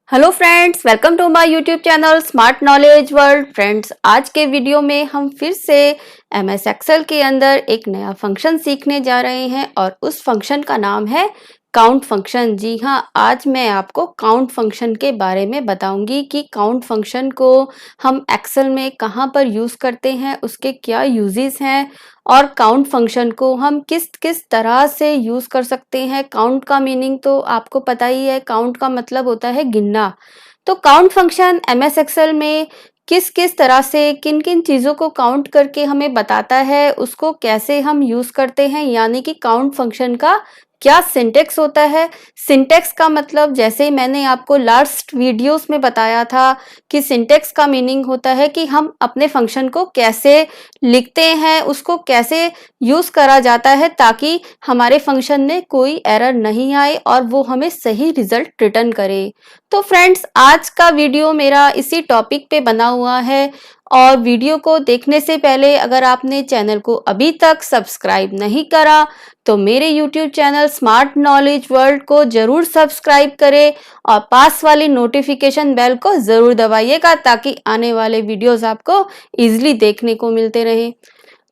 Hello friends, welcome to my YouTube channel Smart Knowledge World. Friends, आज के video में हम फिर से एमएस एक्सेल के अंदर एक नया फंक्शन सीखने जा रहे हैं और उस फंक्शन का नाम है काउंट फंक्शन। जी हाँ, आज मैं आपको काउंट फंक्शन के बारे में बताऊंगी कि काउंट फंक्शन को हम एक्सेल में कहाँ पर यूज़ करते हैं, उसके क्या यूजेस हैं और काउंट फंक्शन को हम किस किस तरह से यूज़ कर सकते हैं। काउंट का मीनिंग तो आपको पता ही है, काउंट का मतलब होता है गिनना। तो काउंट फंक्शन एमएस एक्सेल में किस किस तरह से किन किन चीज़ों को काउंट करके हमें बताता है, उसको कैसे हम यूज़ करते हैं, यानी कि काउंट फंक्शन का क्या सिंटेक्स होता है। सिंटेक्स का मतलब जैसे मैंने आपको लास्ट वीडियोस में बताया था कि सिंटेक्स का मीनिंग होता है कि हम अपने फंक्शन को कैसे लिखते हैं, उसको कैसे यूज़ करा जाता है ताकि हमारे फंक्शन में कोई एरर नहीं आए और वो हमें सही रिजल्ट रिटर्न करे। तो फ्रेंड्स, आज का वीडियो मेरा इसी टॉपिक पे बना हुआ है और वीडियो को देखने से पहले अगर आपने चैनल को अभी तक सब्सक्राइब नहीं करा तो मेरे YouTube channel Smart Knowledge world को जरूर सब्सक्राइब करें और पास वाली नोटिफिकेशन बेल को जरूर दबाइएगा ताकि आने वाले वीडियोस आपको इजीली देखने को मिलते रहें।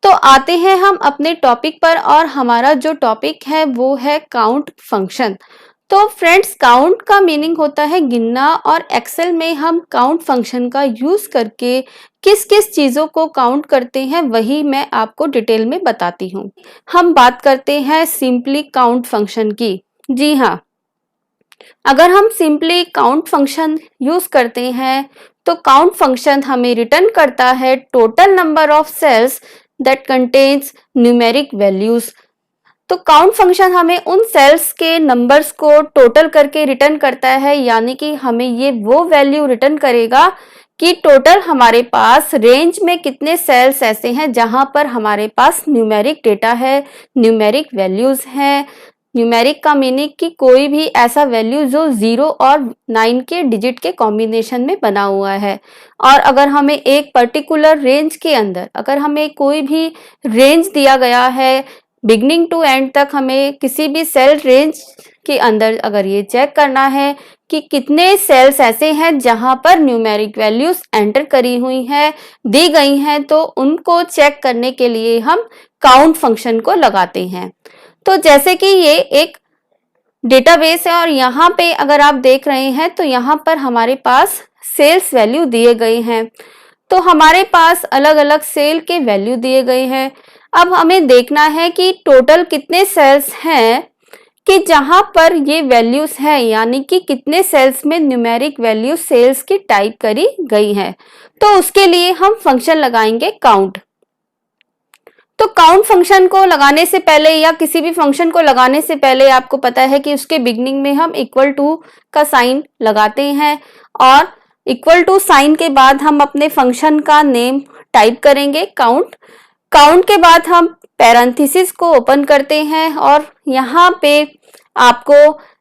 तो आते हैं हम अपने टॉपिक पर और हमारा जो टॉपिक है वो है काउंट फंक्शन। तो फ्रेंड्स, काउंट का मीनिंग होता है गिनना और एक्सेल में हम काउंट फंक्शन का यूज करके किस किस चीज़ों को काउंट करते हैं वही मैं आपको डिटेल में बताती हूँ। हम बात करते हैं सिंपली काउंट फंक्शन की। जी हाँ, अगर हम सिंपली काउंट फंक्शन यूज करते हैं तो काउंट फंक्शन हमें रिटर्न करता है total number of cells that contains numeric values. तो काउंट फंक्शन हमें उन सेल्स के नंबर्स को टोटल करके रिटर्न करता है, यानी कि हमें ये वो वैल्यू रिटर्न करेगा कि टोटल हमारे पास रेंज में कितने सेल्स ऐसे हैं जहां पर हमारे पास न्यूमेरिक डेटा है, न्यूमेरिक वैल्यूज हैं। न्यूमेरिक का मीनिंग कि कोई भी ऐसा वैल्यू जो 0 और 9 के डिजिट के कॉम्बिनेशन में बना हुआ है। और अगर हमें एक पर्टिकुलर रेंज के अंदर अगर हमें कोई भी रेंज दिया गया है, बिगनिंग टू एंड तक हमें किसी भी सेल रेंज के अंदर अगर ये चेक करना है कि कितने सेल्स ऐसे हैं जहां पर न्यूमेरिक वैल्यूज एंटर करी हुई हैं, दी गई हैं, तो उनको चेक करने के लिए हम काउंट फंक्शन को लगाते हैं। तो जैसे कि ये एक डेटाबेस है और यहाँ पे अगर आप देख रहे हैं तो यहाँ पर हमारे पास सेल्स वैल्यू दिए गए हैं। तो हमारे पास अलग अलग सेल के वैल्यू दिए गए हैं। अब हमें देखना है कि टोटल कितने सेल्स हैं कि जहां पर ये वैल्यूज हैं, यानी कि कितने सेल्स में न्यूमेरिक वैल्यू सेल्स की टाइप करी गई है। तो उसके लिए हम फंक्शन लगाएंगे काउंट। तो काउंट फंक्शन को लगाने से पहले या किसी भी फंक्शन को लगाने से पहले आपको पता है कि उसके बिगनिंग में हम इक्वल टू का साइन लगाते हैं और इक्वल टू साइन के बाद हम अपने फंक्शन का नेम टाइप करेंगे काउंट। काउंट के बाद हम पैरेंथेसिस को ओपन करते हैं और यहाँ पे आपको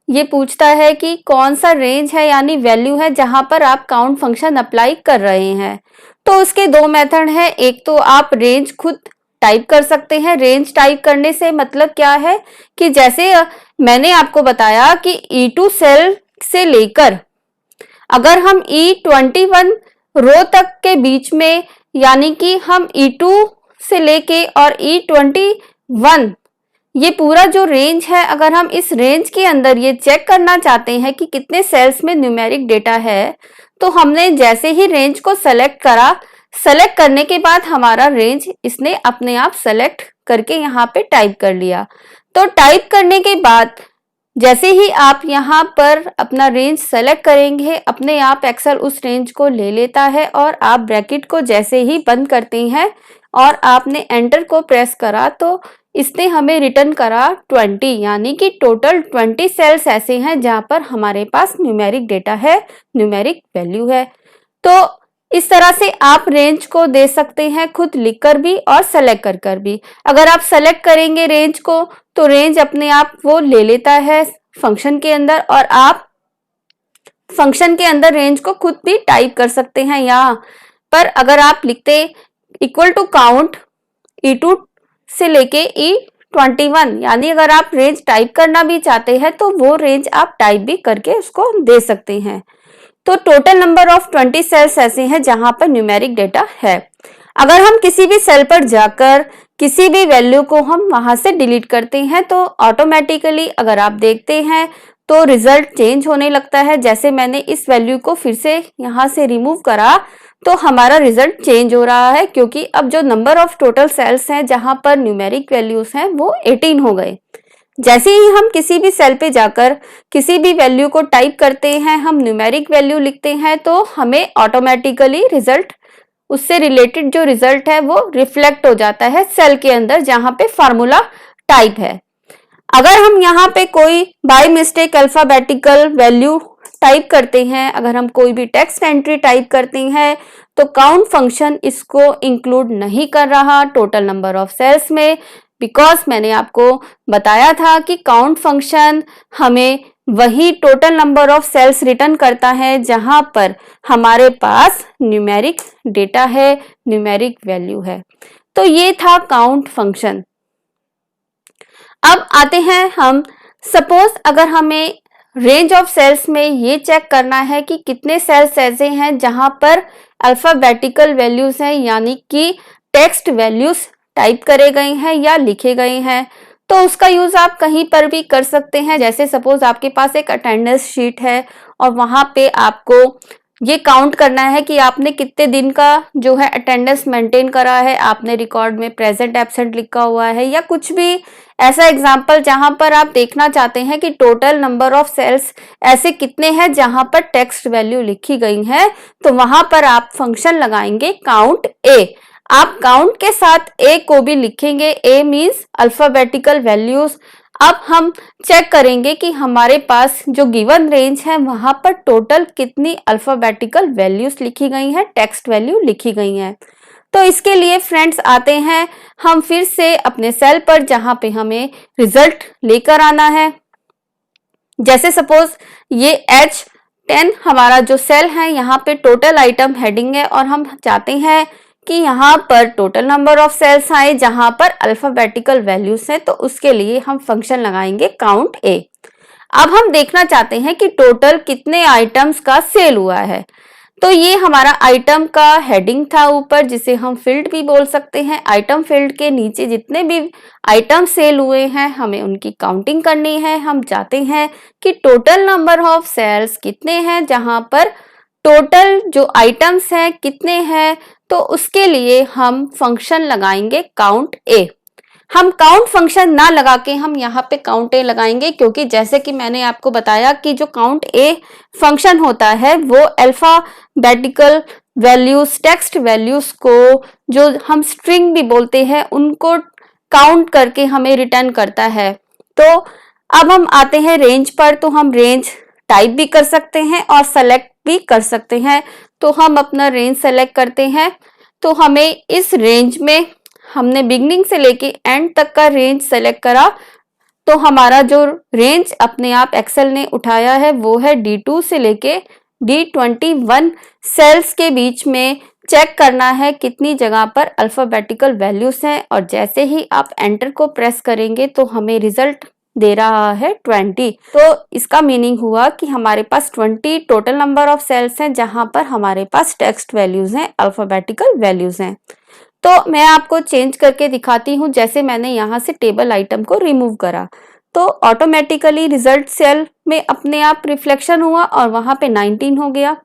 ये पूछता है कि कौन सा रेंज है यानी वैल्यू है जहां पर आप काउंट फंक्शन अप्लाई कर रहे हैं। तो उसके दो मेथड हैं। एक तो आप रेंज खुद टाइप कर सकते हैं। रेंज टाइप करने से मतलब क्या है कि जैसे मैंने आपको बताया कि E2 सेल से लेकर अगर हम E21 रो तक के बीच में, यानी कि हम E2 से लेके और E21 ये पूरा जो रेंज है, अगर हम इस रेंज के अंदर ये चेक करना चाहते हैं कि कितने सेल्स में न्यूमेरिक डेटा है, तो हमने जैसे ही रेंज को सेलेक्ट करा, सेलेक्ट करने के बाद हमारा रेंज इसने अपने आप सेलेक्ट करके यहाँ पे टाइप कर लिया। तो टाइप करने के बाद जैसे ही आप यहाँ पर अपना रेंज सेलेक्ट करेंगे, अपने आप एक्सेल उस रेंज को ले लेता है और आप ब्रैकेट को जैसे ही बंद करते हैं और आपने एंटर को प्रेस करा तो इसने हमें रिटर्न करा 20, यानी कि टोटल 20 सेल्स ऐसे हैं जहां पर हमारे पास न्यूमेरिक डेटा है, न्यूमेरिक वैल्यू है। तो इस तरह से आप रेंज को दे सकते हैं खुद लिखकर भी और सेलेक्ट कर भी। अगर आप सेलेक्ट करेंगे रेंज को तो रेंज अपने आप वो ले लेता है फंक्शन के अंदर और आप फंक्शन के अंदर रेंज को खुद भी टाइप कर सकते हैं। यहाँ पर अगर आप लिखते इक्वल टू काउंट E2 से लेके E21, यानी अगर आप रेंज टाइप करना भी चाहते हैं तो वो रेंज आप टाइप भी करके उसको दे सकते हैं। तो टोटल नंबर ऑफ 20 सेल्स ऐसे हैं जहां पर न्यूमेरिक डेटा है। अगर हम किसी भी सेल पर जाकर किसी भी वैल्यू को हम वहां से डिलीट करते हैं तो ऑटोमेटिकली अगर आप देखते हैं तो रिजल्ट चेंज होने लगता है। जैसे मैंने इस वैल्यू को फिर से यहां से रिमूव करा तो हमारा रिजल्ट चेंज हो रहा है, क्योंकि अब जो नंबर ऑफ टोटल सेल्स हैं जहां पर न्यूमेरिक वैल्यूज हैं वो 18 हो गए। जैसे ही हम किसी भी सेल पे जाकर किसी भी वैल्यू को टाइप करते हैं, हम न्यूमेरिक वैल्यू लिखते हैं तो हमें ऑटोमेटिकली रिजल्ट, उससे रिलेटेड जो रिजल्ट है वो रिफ्लेक्ट हो जाता है सेल के अंदर जहां पे फार्मूला टाइप है। अगर हम यहाँ पे कोई by mistake alphabetical value type करते हैं, अगर हम कोई भी टेक्स्ट एंट्री टाइप करते हैं तो काउंट फंक्शन इसको इंक्लूड नहीं कर रहा टोटल नंबर ऑफ सेल्स में, बिकॉज मैंने आपको बताया था कि काउंट फंक्शन हमें वही total number of cells return करता है जहां पर हमारे पास न्यूमेरिक डेटा है, न्यूमेरिक वैल्यू है। तो ये था काउंट फंक्शन। अब आते हैं हम, सपोज अगर हमें रेंज ऑफ सेल्स में ये चेक करना है कि कितने सेल्स ऐसे हैं जहां पर अल्फाबेटिकल वैल्यूज हैं, यानी कि टेक्स्ट वैल्यूज टाइप करे गए हैं या लिखे गए हैं, तो उसका यूज आप कहीं पर भी कर सकते हैं। जैसे सपोज आपके पास एक अटेंडेंस शीट है और वहां पे आपको ये काउंट करना है कि आपने कितने दिन का जो है अटेंडेंस मेंटेन करा है, आपने रिकॉर्ड में प्रेजेंट एब्सेंट लिखा हुआ है या कुछ भी ऐसा एग्जाम्पल जहां पर आप देखना चाहते हैं कि टोटल नंबर ऑफ सेल्स ऐसे कितने हैं जहां पर टेक्स्ट वैल्यू लिखी गई है, तो वहां पर आप फंक्शन लगाएंगे काउंट ए। आप काउंट के साथ ए को भी लिखेंगे, ए मीन्स अल्फाबेटिकल वैल्यूज। अब हम चेक करेंगे कि हमारे पास जो गिवन रेंज है वहां पर टोटल कितनी अल्फाबेटिकल वैल्यूज लिखी गई हैं, टेक्स्ट वैल्यू लिखी गई हैं। तो इसके लिए फ्रेंड्स आते हैं हम फिर से अपने सेल पर जहां पे हमें रिजल्ट लेकर आना है। जैसे सपोज ये H10 हमारा जो सेल है, यहाँ पे टोटल आइटम हेडिंग है और हम चाहते हैं कि यहाँ पर टोटल नंबर ऑफ सेल्स आए जहां पर अल्फाबेटिकल वैल्यूज हैं, तो उसके लिए हम फंक्शन लगाएंगे काउंट ए। अब हम देखना चाहते हैं कि टोटल कितने आइटम्स का सेल हुआ है, तो ये हमारा आइटम का हेडिंग था ऊपर, जिसे हम फील्ड भी बोल सकते हैं। आइटम फील्ड के नीचे जितने भी आइटम सेल हुए हैं हमें उनकी काउंटिंग करनी है। हम चाहते हैं कि टोटल नंबर ऑफ सेल्स कितने हैं जहां पर टोटल जो आइटम्स हैं कितने हैं, तो उसके लिए हम फंक्शन लगाएंगे काउंट ए। हम काउंट फंक्शन ना लगा के हम यहाँ पे काउंट ए लगाएंगे, क्योंकि जैसे कि मैंने आपको बताया कि जो काउंट ए फंक्शन होता है वो अल्फाबेटिकल वैल्यूज, टेक्स्ट वैल्यूज को, जो हम स्ट्रिंग भी बोलते हैं, उनको काउंट करके हमें रिटर्न करता है। तो अब हम आते हैं रेंज पर, तो हम रेंज टाइप भी कर सकते हैं और सेलेक्ट भी कर सकते हैं। तो हम अपना रेंज सेलेक्ट करते हैं, तो हमें इस रेंज में हमने बिगनिंग से लेके एंड तक का रेंज सेलेक्ट करा, तो हमारा जो रेंज अपने आप एक्सेल ने उठाया है वो है D2 से लेके D21 सेल्स के बीच में चेक करना है कितनी जगह पर अल्फाबेटिकल वैल्यूज हैं, और जैसे ही आप एंटर को प्रेस करेंगे तो हमें रिजल्ट दे रहा है 20। तो इसका मीनिंग हुआ कि हमारे पास 20 टोटल नंबर ऑफ सेल्स हैं जहां पर हमारे पास टेक्स्ट वैल्यूज हैं, अल्फाबेटिकल वैल्यूज हैं। तो मैं आपको चेंज करके दिखाती हूँ। जैसे मैंने यहाँ से टेबल आइटम को रिमूव करा तो ऑटोमेटिकली रिजल्ट सेल में अपने आप रिफ्लेक्शन हुआ और वहां पे 19 हो गया।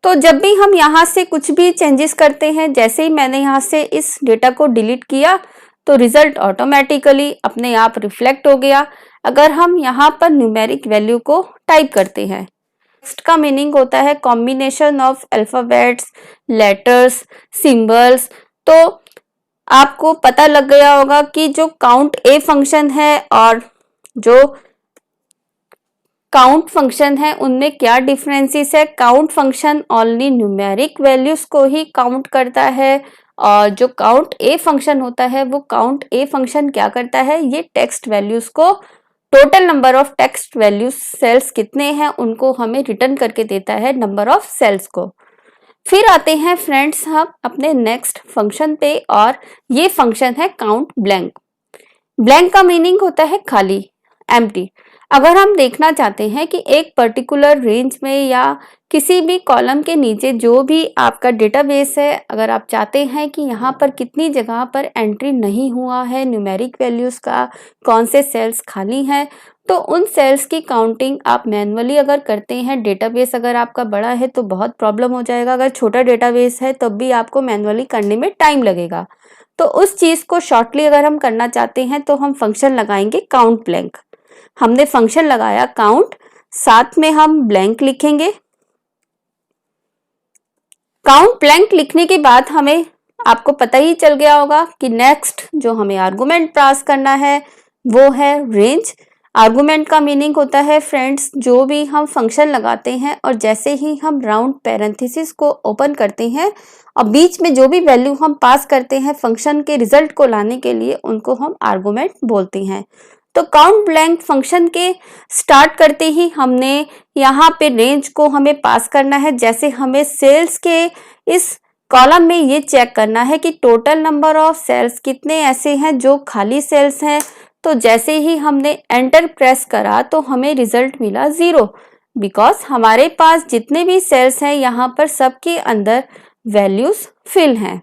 तो जब भी हम यहाँ से कुछ भी चेंजेस करते हैं, जैसे ही मैंने यहाँ से इस डेटा को डिलीट किया तो रिजल्ट ऑटोमेटिकली अपने आप रिफ्लेक्ट हो गया। अगर हम यहाँ पर न्यूमेरिक वैल्यू को टाइप करते हैं, टेक्स्ट का मीनिंग होता है combination of alphabets, letters, symbols. तो आपको पता लग गया होगा कि जो काउंट ए फंक्शन है और जो काउंट फंक्शन है उनमें क्या डिफरेंसेस है। Count function only numeric values को ही काउंट करता है, और जो काउंट ए फंक्शन होता है वो काउंट ए फंक्शन क्या करता है, ये टेक्स्ट वैल्यूज को, total number of text values cells कितने हैं उनको हमें रिटर्न करके देता है नंबर ऑफ सेल्स को। फिर आते हैं फ्रेंड्स हम अपने नेक्स्ट फंक्शन पे, और ये फंक्शन है काउंट ब्लैंक। ब्लैंक का मीनिंग होता है खाली, एम्प्टी। अगर हम देखना चाहते हैं कि एक पर्टिकुलर रेंज में या किसी भी कॉलम के नीचे जो भी आपका डेटाबेस है, अगर आप चाहते हैं कि यहाँ पर कितनी जगह पर एंट्री नहीं हुआ है न्यूमेरिक वैल्यूज़ का, कौन से सेल्स खाली हैं, तो उन सेल्स की काउंटिंग आप मैन्युअली अगर करते हैं, डेटाबेस अगर आपका बड़ा है तो बहुत प्रॉब्लम हो जाएगा, अगर छोटा डेटाबेस है तब भी आपको मैन्युअली करने में टाइम लगेगा। तो उस चीज़ को शॉर्टली अगर हम करना चाहते हैं तो हम फंक्शन लगाएंगे काउंट ब्लैंक। हमने फंक्शन लगाया काउंट, साथ में हम ब्लैंक लिखेंगे। काउंट ब्लैंक लिखने के बाद हमें, आपको पता ही चल गया होगा कि नेक्स्ट जो हमें आर्गुमेंट पास करना है वो है रेंज। आर्गुमेंट का मीनिंग होता है फ्रेंड्स, जो भी हम फंक्शन लगाते हैं और जैसे ही हम राउंड पैरेंथेसिस को ओपन करते हैं और बीच में जो भी वैल्यू हम पास करते हैं फंक्शन के रिजल्ट को लाने के लिए, उनको हम आर्गुमेंट बोलते हैं। तो काउंट ब्लैंक फंक्शन के स्टार्ट करते ही हमने यहाँ पे रेंज को हमें पास करना है। जैसे हमें सेल्स के इस कॉलम में ये चेक करना है कि टोटल नंबर ऑफ सेल्स कितने ऐसे हैं जो खाली सेल्स हैं। तो जैसे ही हमने एंटर प्रेस करा तो हमें रिजल्ट मिला 0, बिकॉज हमारे पास जितने भी सेल्स हैं यहाँ पर सबके अंदर वैल्यूज फिल हैं।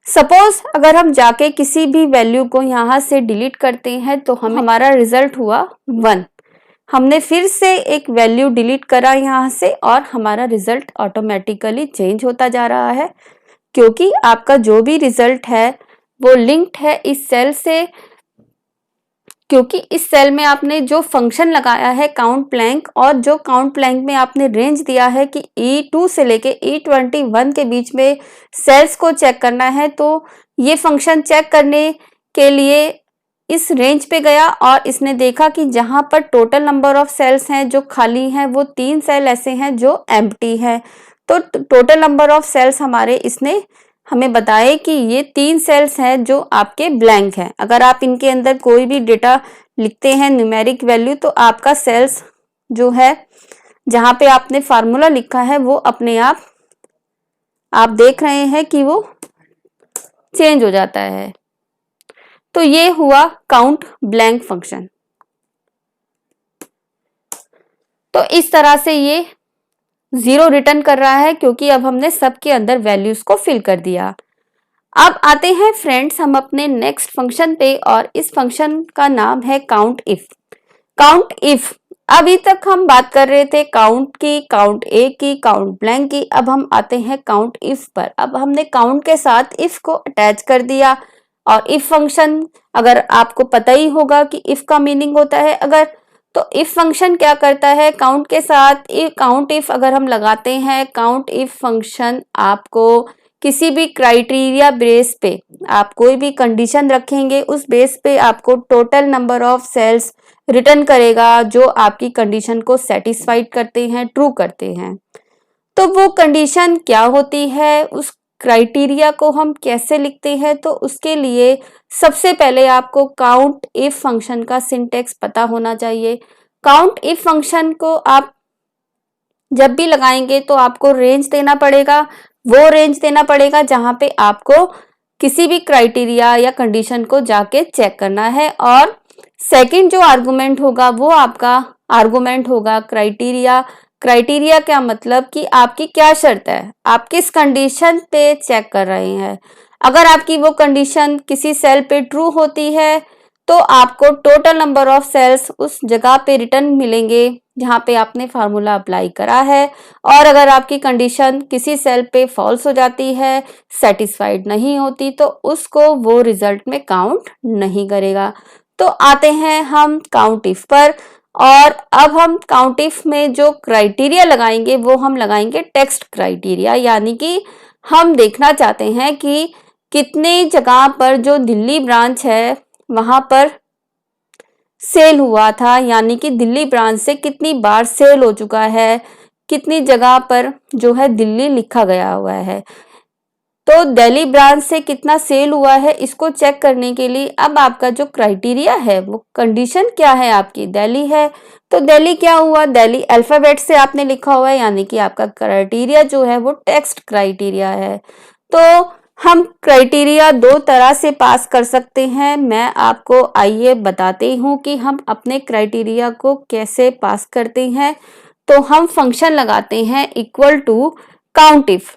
सपोज अगर हम जाके किसी भी वैल्यू को यहाँ से डिलीट करते हैं तो हमारा रिजल्ट हुआ 1। हमने फिर से एक वैल्यू डिलीट करा यहाँ से और हमारा रिजल्ट ऑटोमेटिकली चेंज होता जा रहा है, क्योंकि आपका जो भी रिजल्ट है वो लिंक्ड है इस सेल से, क्योंकि इस सेल में आपने जो फंक्शन लगाया है काउंट ब्लैंक, और जो काउंट ब्लैंक में आपने रेंज दिया है कि E2 से लेके E21 के बीच में सेल्स को चेक करना है, तो ये फंक्शन चेक करने के लिए इस रेंज पे गया और इसने देखा कि जहां पर टोटल नंबर ऑफ सेल्स हैं जो खाली हैं वो 3 सेल ऐसे हैं जो एम्प्टी हैं। तो टोटल नंबर ऑफ सेल्स हमारे इसने हमें बताए कि ये 3 सेल्स हैं जो आपके ब्लैंक हैं। अगर आप इनके अंदर कोई भी डेटा लिखते हैं न्यूमेरिक वैल्यू, तो आपका सेल्स जो है जहां पे आपने फार्मूला लिखा है वो अपने आप देख रहे हैं कि वो चेंज हो जाता है। तो ये हुआ काउंट ब्लैंक फंक्शन। तो इस तरह से ये 0 रिटर्न कर रहा है, क्योंकि अब हमने सबके अंदर वैल्यूज को फिल कर दिया। अब आते हैं फ्रेंड्स हम अपने नेक्स्ट फंक्शन पे, और इस फंक्शन का नाम है काउंट इफ। काउंट इफ, अभी तक हम बात कर रहे थे काउंट की, काउंट ए की, काउंट ब्लैंक की, अब हम आते हैं काउंट इफ पर। अब हमने काउंट के साथ इफ को अटैच कर दिया, और इफ फंक्शन अगर आपको पता ही होगा कि इफ का मीनिंग होता है अगर, तो इफ फंक्शन क्या करता है काउंट के साथ, काउंट इफ अगर हम लगाते हैं, काउंट इफ फंक्शन आपको किसी भी क्राइटेरिया बेस पे, आप कोई भी कंडीशन रखेंगे उस बेस पे आपको total number of cells return करेगा जो आपकी कंडीशन को सेटिस्फाइड करते हैं, ट्रू करते हैं। तो वो कंडीशन क्या होती है, उस क्राइटेरिया को हम कैसे लिखते हैं, तो उसके लिए सबसे पहले आपको काउंट इफ फंक्शन का सिंटेक्स पता होना चाहिए। काउंट इफ फंक्शन को आप जब भी लगाएंगे तो आपको रेंज देना पड़ेगा, वो रेंज देना पड़ेगा जहां पे आपको किसी भी क्राइटेरिया या कंडीशन को जाके चेक करना है, और सेकंड जो आर्गुमेंट होगा वो आपका आर्गुमेंट होगा क्राइटेरिया। क्राइटेरिया क्या मतलब कि आपकी क्या शर्त है, आप किस कंडीशन पे चेक कर रहे हैं। अगर आपकी वो कंडीशन किसी सेल पे ट्रू होती है तो आपको टोटल नंबर ऑफ सेल्स उस जगह पे रिटर्न मिलेंगे जहां पे आपने फार्मूला अप्लाई करा है, और अगर आपकी कंडीशन किसी सेल पे फॉल्स हो जाती है, सेटिस्फाइड नहीं होती, तो उसको वो रिजल्ट में काउंट नहीं करेगा। तो आते हैं हम काउंट इफ पर, और अब हम काउंट इफ में जो क्राइटेरिया लगाएंगे वो हम लगाएंगे टेक्स्ट क्राइटेरिया, यानी कि हम देखना चाहते हैं कि कितने जगह पर जो दिल्ली ब्रांच है वहां पर सेल हुआ था, यानी कि दिल्ली ब्रांच से कितनी बार सेल हो चुका है, कितनी जगह पर जो है दिल्ली लिखा गया हुआ है। तो दिल्ली ब्रांच से कितना सेल हुआ है इसको चेक करने के लिए अब आपका जो क्राइटेरिया है, वो कंडीशन क्या है आपकी, दिल्ली है। तो दिल्ली क्या हुआ, दिल्ली अल्फाबेट से आपने लिखा हुआ है, यानी कि आपका क्राइटेरिया जो है वो टेक्स्ट क्राइटेरिया है। तो हम क्राइटेरिया दो तरह से पास कर सकते हैं। मैं आपको आइए बताती हूँ कि हम अपने क्राइटेरिया को कैसे पास करते हैं। तो हम फंक्शन लगाते हैं इक्वल टू काउंटिफ।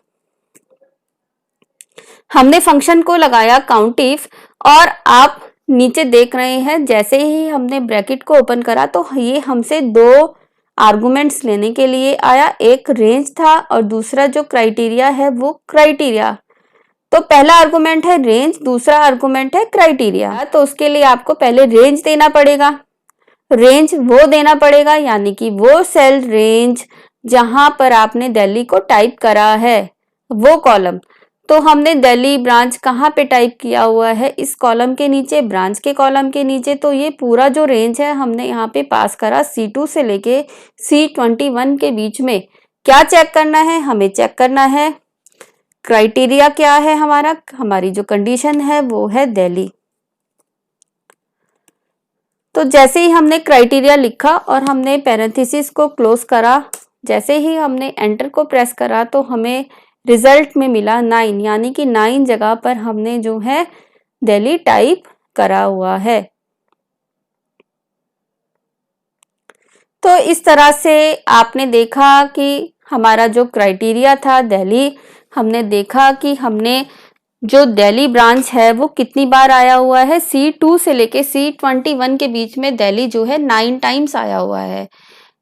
हमने फंक्शन को लगाया काउंटिफ और आप नीचे देख रहे हैं जैसे ही हमने ब्रैकेट को ओपन करा तो ये हमसे दो आर्गुमेंट्स लेने के लिए आया। एक रेंज था और दूसरा जो क्राइटेरिया है वो क्राइटेरिया। तो पहला आर्गुमेंट है रेंज, दूसरा आर्गुमेंट है क्राइटेरिया। तो उसके लिए आपको पहले रेंज देना पड़ेगा। रेंज वो देना पड़ेगा यानी कि वो सेल रेंज जहां पर आपने दिल्ली को टाइप करा है वो कॉलम। तो हमने दिल्ली ब्रांच कहाँ पे टाइप किया हुआ है, इस कॉलम के नीचे, ब्रांच के कॉलम के नीचे। तो ये पूरा जो रेंज है हमने यहाँ पे पास करा C2 से लेके C21 के बीच में। क्या चेक करना है, हमें चेक करना है क्राइटेरिया क्या है हमारा, हमारी जो कंडीशन है वो है दिल्ली। तो जैसे ही हमने क्राइटेरिया लिखा और हमने पैरेंथेसिस को क्लोज करा, जैसे ही हमने एंटर को प्रेस करा तो हमें रिजल्ट में मिला 9, यानी कि 9 जगह पर हमने जो है दिल्ली टाइप करा हुआ है। तो इस तरह से आपने देखा कि हमारा जो क्राइटेरिया था दिल्ली, हमने देखा कि हमने जो दिल्ली ब्रांच है वो कितनी बार आया हुआ है। C2 से लेके C21 के बीच में दिल्ली जो है 9 टाइम्स आया हुआ है।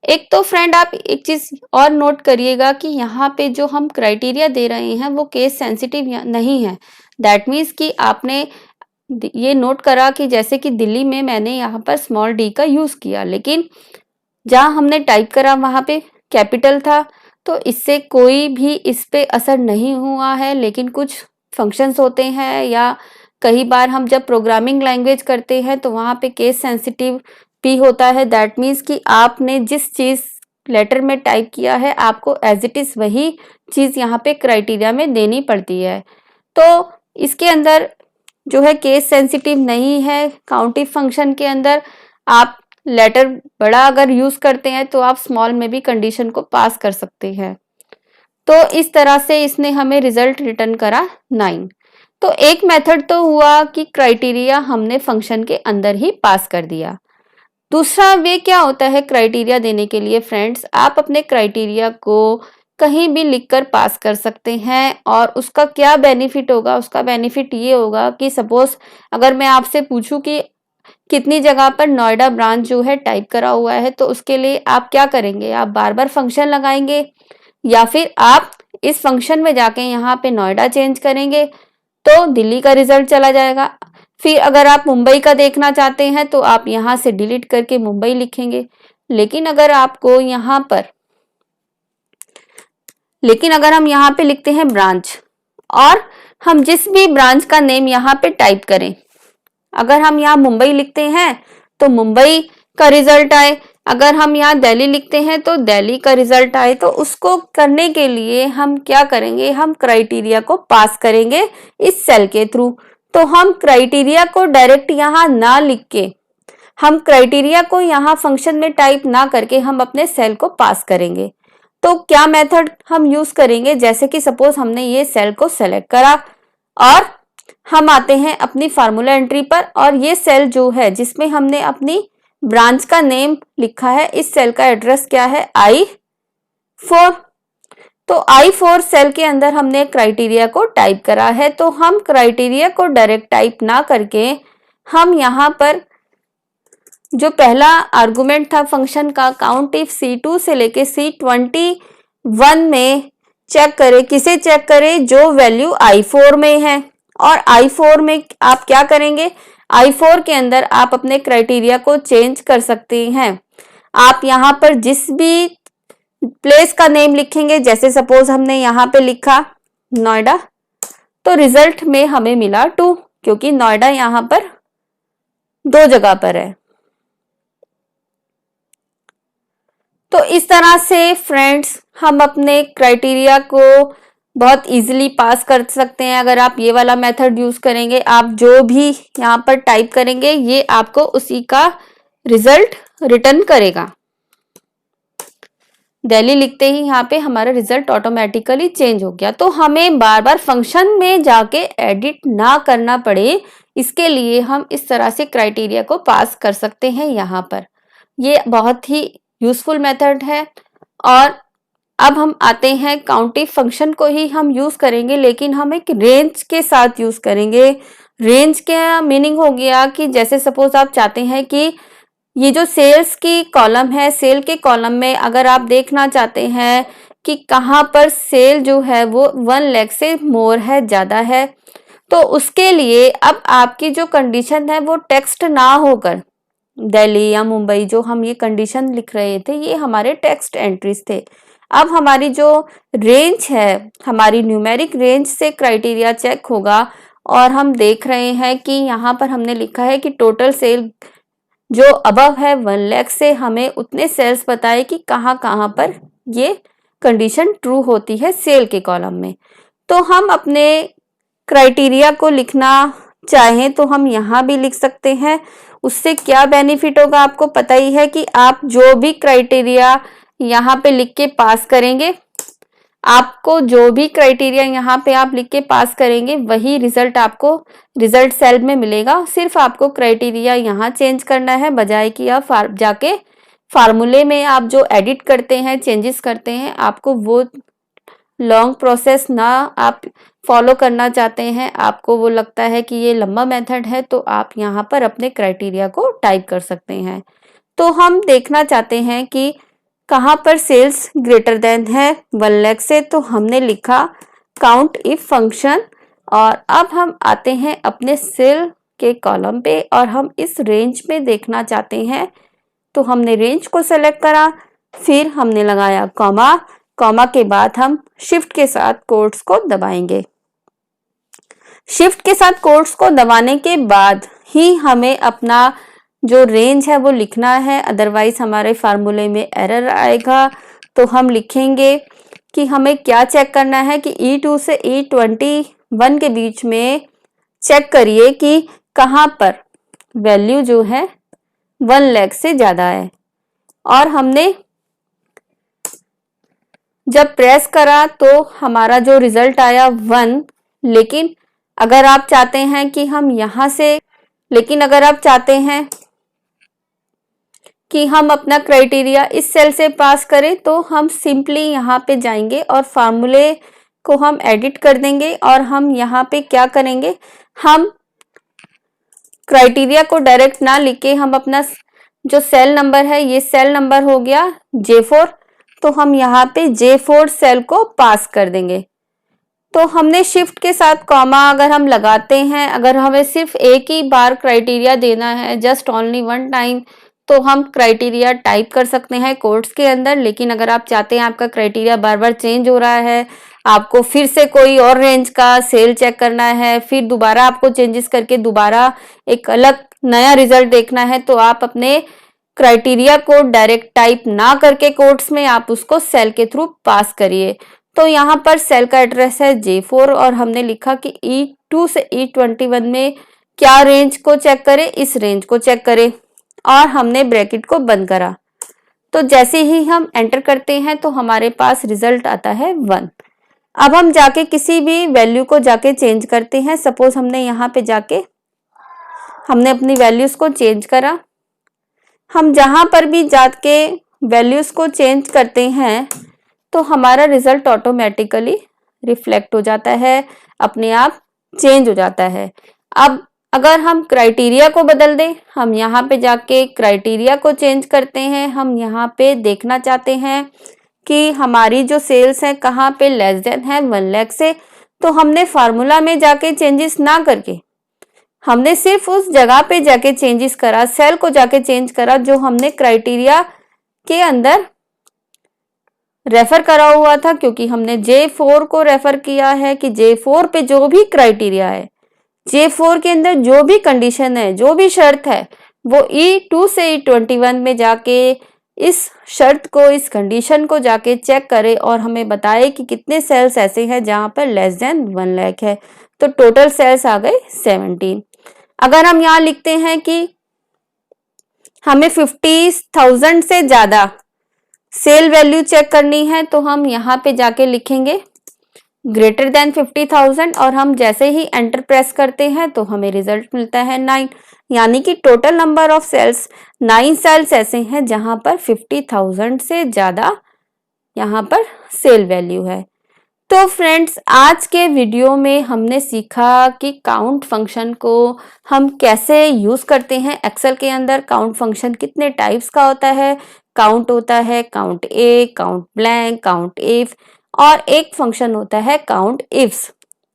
एक तो फ्रेंड आप एक चीज और नोट करिएगा कि यहाँ पे जो हम क्राइटेरिया दे रहे हैं वो केस सेंसिटिव नहीं है। दैट मीन्स कि आपने ये नोट करा कि जैसे कि दिल्ली में मैंने यहाँ पर स्मॉल d का यूज किया, लेकिन जहाँ हमने टाइप करा वहां पे कैपिटल था, तो इससे कोई भी इस पे असर नहीं हुआ है। लेकिन कुछ फंक्शंस होते हैं या कई बार हम जब प्रोग्रामिंग लैंग्वेज करते हैं तो वहां पे केस सेंसिटिव भी होता है। दैट मीन्स कि आपने जिस चीज लेटर में टाइप किया है आपको एज इट इज वही चीज यहाँ पे क्राइटेरिया में देनी पड़ती है। तो इसके अंदर जो है केस सेंसिटिव नहीं है। काउंटिव फंक्शन के अंदर आप लेटर बड़ा अगर यूज करते हैं तो आप स्मॉल में भी कंडीशन को पास कर सकते हैं। तो इस तरह से इसने हमें रिजल्ट रिटर्न करा 9। तो एक मेथड तो हुआ कि क्राइटेरिया हमने फंक्शन के अंदर ही पास कर दिया। दूसरा वे क्या होता है क्राइटेरिया देने के लिए फ्रेंड्स, आप अपने क्राइटेरिया को कहीं भी लिखकर पास कर सकते हैं। और उसका क्या बेनिफिट होगा, उसका बेनिफिट ये होगा कि सपोज अगर मैं आपसे पूछूं कि कितनी जगह पर नोएडा ब्रांच जो है टाइप करा हुआ है, तो उसके लिए आप क्या करेंगे, आप बार बार फंक्शन लगाएंगे या फिर आप इस फंक्शन में जाके यहाँ पे नोएडा चेंज करेंगे तो दिल्ली का रिजल्ट चला जाएगा। फिर अगर आप मुंबई का देखना चाहते हैं तो आप यहाँ से डिलीट करके मुंबई लिखेंगे। लेकिन अगर हम यहाँ पे लिखते हैं ब्रांच और हम जिस भी ब्रांच का नेम यहाँ पे टाइप करें, अगर हम यहाँ मुंबई लिखते हैं तो मुंबई का रिजल्ट आए, अगर हम यहाँ दिल्ली लिखते हैं तो दिल्ली का रिजल्ट आए, तो उसको करने के लिए हम क्या करेंगे, हम क्राइटेरिया को पास करेंगे इस सेल के थ्रू। तो हम क्राइटेरिया को डायरेक्ट यहाँ ना लिख के, हम क्राइटेरिया को यहाँ फंक्शन में टाइप ना करके हम अपने सेल को पास करेंगे। तो क्या मेथड हम यूज करेंगे, जैसे कि सपोज हमने ये सेल को सेलेक्ट करा और हम आते हैं अपनी फार्मूला एंट्री पर, और ये सेल जो है जिसमें हमने अपनी ब्रांच का नेम लिखा है, इस सेल का एड्रेस क्या है, I4। तो I4 सेल के अंदर हमने क्राइटेरिया को टाइप करा है। तो हम क्राइटेरिया को डायरेक्ट टाइप ना करके हम यहाँ पर जो पहला आर्गुमेंट था फंक्शन का काउंट इफ C2 से लेके C21 में चेक करें, किसे चेक करें, जो वैल्यू I4 में है। और I4 में आप क्या करेंगे, I4 के अंदर आप अपने क्राइटेरिया को चेंज कर सकते हैं। आप यहाँ पर जिस भी प्लेस का नेम लिखेंगे, जैसे सपोज हमने यहाँ पे लिखा नोएडा, तो रिजल्ट में हमें मिला 2, क्योंकि नोएडा यहाँ पर 2 जगह पर है। तो इस तरह से फ्रेंड्स हम अपने क्राइटेरिया को बहुत इजीली पास कर सकते हैं। अगर आप ये वाला मेथड यूज करेंगे, आप जो भी यहाँ पर टाइप करेंगे ये आपको उसी का रिजल्ट रिटर्न करेगा। दिल्ली लिखते ही यहाँ पे हमारा रिजल्ट ऑटोमेटिकली चेंज हो गया। तो हमें बार बार फंक्शन में जाके एडिट ना करना पड़े, इसके लिए हम इस तरह से क्राइटेरिया को पास कर सकते हैं यहाँ पर। ये बहुत ही यूजफुल मेथड है। और अब हम आते हैं काउंटिव फंक्शन को ही हम यूज करेंगे, लेकिन हम एक रेंज के साथ यूज करेंगे। रेंज का मीनिंग हो गया कि जैसे सपोज आप चाहते हैं कि ये जो सेल्स की कॉलम है, सेल के कॉलम में अगर आप देखना चाहते हैं कि कहाँ पर सेल जो है वो 1 लाख से मोर है, ज़्यादा है, तो उसके लिए अब आपकी जो कंडीशन है वो टेक्स्ट ना होकर दिल्ली या मुंबई, जो हम ये कंडीशन लिख रहे थे, ये हमारे टेक्स्ट एंट्रीज थे। अब हमारी जो रेंज है, हमारी न्यूमेरिक रेंज से क्राइटेरिया चेक होगा और हम देख रहे हैं कि यहाँ पर हमने लिखा है कि टोटल सेल जो अबव है 1 लाख से, हमें उतने सेल्स बताए कि कहाँ कहाँ पर ये कंडीशन ट्रू होती है सेल के कॉलम में। तो हम अपने क्राइटेरिया को लिखना चाहें तो हम यहाँ भी लिख सकते हैं। उससे क्या बेनिफिट होगा आपको पता ही है कि आप जो भी क्राइटेरिया यहाँ पे लिख के पास करेंगे, आपको जो भी क्राइटेरिया यहाँ पे आप लिख के पास करेंगे वही रिजल्ट आपको रिजल्ट सेल में मिलेगा। सिर्फ आपको क्राइटेरिया यहाँ चेंज करना है, बजाय कि आप जाके फार्मूले में आप जो एडिट करते हैं, चेंजेस करते हैं, आपको वो लॉन्ग प्रोसेस ना आप फॉलो करना चाहते हैं, आपको वो लगता है कि ये लंबा मेथड है, तो आप यहाँ पर अपने क्राइटेरिया को टाइप कर सकते हैं। तो हम देखना चाहते हैं कि कहाँ पर सेल्स ग्रेटर देन है 1 लाख से, तो हमने लिखा काउंट इफ फंक्शन। और अब हम आते हैं अपने सेल के कॉलम पे और हम इस रेंज में देखना चाहते हैं, तो हमने रेंज को सेलेक्ट करा, फिर हमने लगाया कॉमा, कॉमा के बाद हम शिफ्ट के साथ कोट्स को दबाएंगे। शिफ्ट के साथ कोट्स को दबाने के बाद ही हमें अपना जो रेंज है वो लिखना है, अदरवाइज हमारे फार्मूले में एरर आएगा। तो हम लिखेंगे कि हमें क्या चेक करना है कि E2 से E21 के बीच में चेक करिए कि कहाँ पर वैल्यू जो है 1 लाख से ज़्यादा है। और हमने जब प्रेस करा तो हमारा जो रिजल्ट आया 1, लेकिन अगर आप चाहते हैं कि हम यहाँ से अगर आप चाहते हैं कि हम अपना क्राइटेरिया इस सेल से पास करें, तो हम सिंपली यहाँ पे जाएंगे और फार्मूले को हम एडिट कर देंगे और हम यहाँ पे क्या करेंगे, हम क्राइटेरिया को डायरेक्ट ना लिखे, हम अपना जो सेल नंबर है, ये सेल नंबर हो गया J4, तो हम यहाँ पे J4 सेल को पास कर देंगे। तो हमने शिफ्ट के साथ कॉमा अगर हम लगाते हैं, अगर हमें सिर्फ एक ही बार क्राइटेरिया देना है, जस्ट ओनली 1 टाइम, तो हम क्राइटेरिया टाइप कर सकते हैं कोट्स के अंदर। लेकिन अगर आप चाहते हैं आपका क्राइटेरिया बार बार चेंज हो रहा है, आपको फिर से कोई और रेंज का सेल चेक करना है, फिर दोबारा आपको चेंजेस करके दोबारा एक अलग नया रिजल्ट देखना है, तो आप अपने क्राइटेरिया को डायरेक्ट टाइप ना करके कोट्स में आप उसको सेल के थ्रू पास करिए। तो यहाँ पर सेल का एड्रेस है J4 और हमने लिखा कि E2 से E21 में क्या रेंज को चेक करें, इस रेंज को चेक करें, और हमने ब्रैकेट को बंद करा। तो जैसे ही हम एंटर करते हैं तो हमारे पास रिजल्ट आता है 1। अब हम जाके किसी भी वैल्यू को जाके चेंज करते हैं। सपोज हमने यहाँ पे जाके हमने अपनी वैल्यूज को चेंज करा। हम जहां पर भी जाके वैल्यूज को चेंज करते हैं तो हमारा रिजल्ट ऑटोमेटिकली रिफ्लेक्ट हो जाता है, अपने आप चेंज हो जाता है। अब अगर हम क्राइटेरिया को बदल दें, हम यहाँ पे जाके क्राइटेरिया को चेंज करते हैं, हम यहाँ पे देखना चाहते हैं कि हमारी जो सेल्स है कहाँ पे लेस देन है 1 लाख से, तो हमने फार्मूला में जाके चेंजेस ना करके हमने सिर्फ उस जगह पे जाके चेंजेस करा, सेल को जाके चेंज करा जो हमने क्राइटेरिया के अंदर रेफर करा हुआ था, क्योंकि हमने J4 को रेफर किया है कि J4 पे जो भी क्राइटेरिया है, J4 के अंदर जो भी कंडीशन है, जो भी शर्त है, वो E2 से E21 में जाके इस शर्त को, इस कंडीशन को जाके चेक करे और हमें बताए कि कितने सेल्स ऐसे हैं जहां पर लेस देन 1 लाख है। तो टोटल सेल्स आ गए 17। अगर हम यहाँ लिखते हैं कि हमें 50,000 से ज्यादा सेल वैल्यू चेक करनी है तो हम यहाँ पे जाके लिखेंगे ग्रेटर देन 50,000 और हम जैसे ही एंटर प्रेस करते हैं तो हमें रिजल्ट मिलता है 9, यानी कि total number of cells 9 cells ऐसे हैं जहां पर 50,000 से ज्यादा यहाँ पर सेल वैल्यू है। तो फ्रेंड्स, आज के वीडियो में हमने सीखा कि काउंट फंक्शन को हम कैसे यूज करते हैं एक्सेल के अंदर। काउंट फंक्शन कितने टाइप्स का होता है, काउंट होता है count A, count blank, count if, और एक फंक्शन होता है काउंट इफ्स।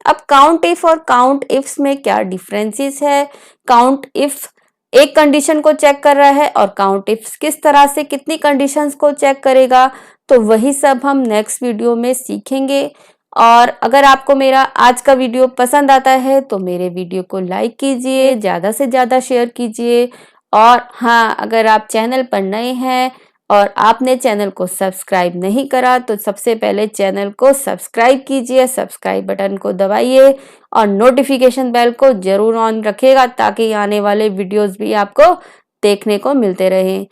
अब काउंट इफ और काउंट इफ्स में क्या डिफरेंसेस है, काउंट इफ एक कंडीशन को चेक कर रहा है और काउंट इफ्स किस तरह से कितनी कंडीशंस को चेक करेगा, तो वही सब हम नेक्स्ट वीडियो में सीखेंगे। और अगर आपको मेरा आज का वीडियो पसंद आता है तो मेरे वीडियो को लाइक कीजिए, ज़्यादा से ज़्यादा शेयर कीजिए। और हाँ, अगर आप चैनल पर नए हैं और आपने चैनल को सब्सक्राइब नहीं करा तो सबसे पहले चैनल को सब्सक्राइब कीजिए, सब्सक्राइब बटन को दबाइए और नोटिफिकेशन बेल को जरूर ऑन रखिएगा ताकि आने वाले वीडियोस भी आपको देखने को मिलते रहें।